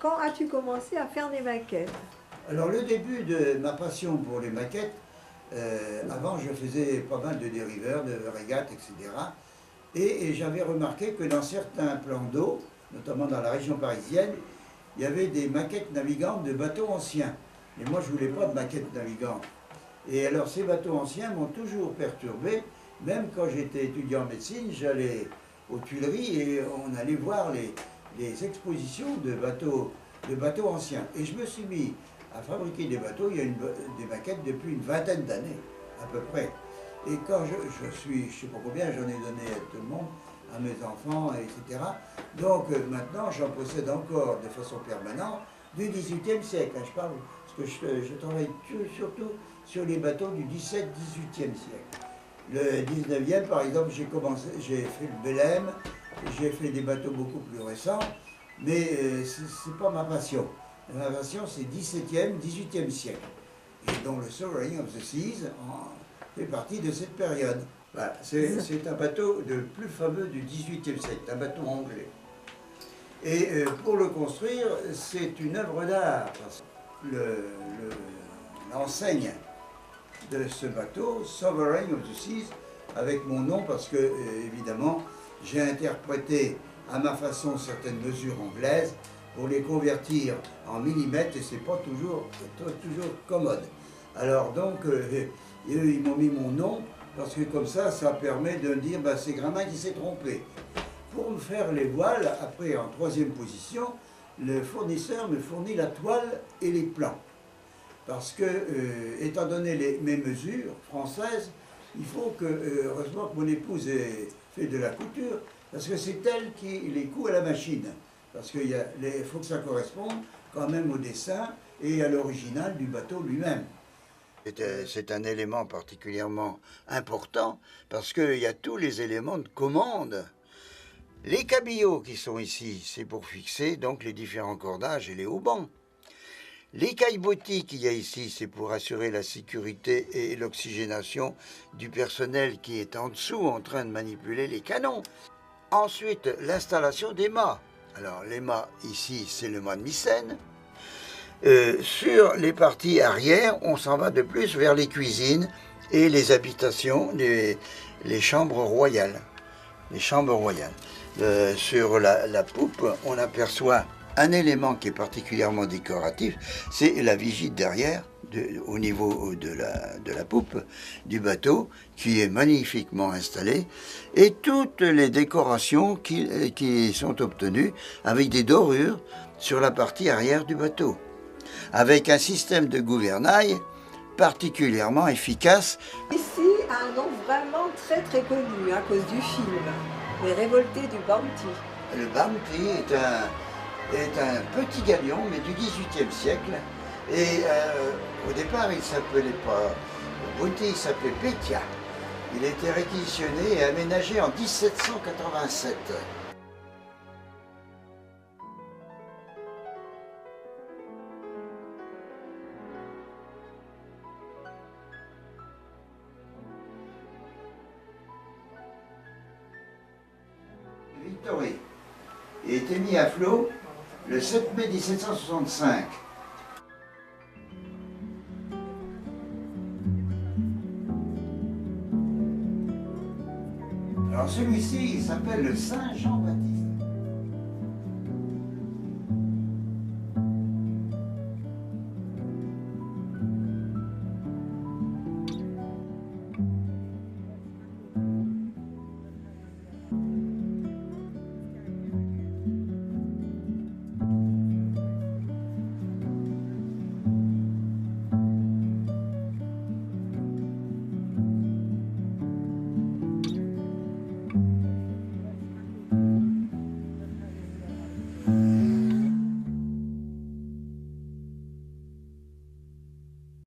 Quand as-tu commencé à faire des maquettes? Alors le début de ma passion pour les maquettes, avant je faisais pas mal de dériveurs, de régates, etc. Et j'avais remarqué que dans certains plans d'eau, notamment dans la région parisienne, il y avait des maquettes navigantes de bateaux anciens. Et moi je voulais pas de maquettes navigantes. Et alors ces bateaux anciens m'ont toujours perturbé, même quand j'étais étudiant en médecine, j'allais aux Tuileries et on allait voir les expositions de bateaux anciens. Et je me suis mis à fabriquer des bateaux, il y a des maquettes depuis une vingtaine d'années, à peu près. Et quand je sais pas combien, j'en ai donné à tout le monde, à mes enfants, etc. Donc maintenant, j'en possède encore de façon permanente du XVIIIe siècle. Je parle, parce que je travaille surtout sur les bateaux du XVIIe siècle. Le 19e, par exemple, j'ai fait le Belém, j'ai fait des bateaux beaucoup plus récents, mais c'est pas ma passion. Ma passion, c'est 17e, 18e siècle. Et donc le Sovereign of the Seas fait partie de cette période. Voilà, c'est un bateau le plus fameux du 18e siècle, un bateau anglais. Et pour le construire, c'est une œuvre d'art. L'enseigne de ce bateau, Sovereign of the Seas, avec mon nom, parce que, évidemment, j'ai interprété à ma façon certaines mesures anglaises pour les convertir en millimètres, et c'est pas toujours commode. Alors donc, eux, ils m'ont mis mon nom, parce que comme ça permet de dire, bah, c'est Gramin qui s'est trompé. Pour me faire les voiles, après en troisième position, le fournisseur me fournit la toile et les plans. Parce que, étant donné mes mesures françaises, il faut que, heureusement que mon épouse ait fait de la couture, parce que c'est elle qui les coud à la machine. Parce qu'il faut que ça corresponde quand même au dessin et à l'original du bateau lui-même. C'est un élément particulièrement important, parce qu'il y a tous les éléments de commande. Les cabillots qui sont ici, c'est pour fixer donc les différents cordages et les haubans. Les caillebotis qu'il y a ici, c'est pour assurer la sécurité et l'oxygénation du personnel qui est en dessous en train de manipuler les canons. Ensuite, l'installation des mâts. Alors, les mâts, ici, c'est le mât de Mycène. Sur les parties arrière, on s'en va de plus vers les cuisines et les habitations, les chambres royales. Les chambres royales. Sur la poupe, on aperçoit un élément qui est particulièrement décoratif, c'est la vigie derrière, au niveau de la poupe du bateau, qui est magnifiquement installée, et toutes les décorations qui sont obtenues avec des dorures sur la partie arrière du bateau, avec un système de gouvernail particulièrement efficace. Ici a un nom vraiment très très connu à cause du film, Les Révoltés du Bounty. Le Bounty est un petit galion, mais du XVIIIe siècle. Et au départ, il ne s'appelait pas Bounty, il s'appelait Petya. Il a été réquisitionné et aménagé en 1787. Victory a été mis à flot le 7 mai 1765. Alors celui-ci, il s'appelle le Saint-Jean-Baptiste.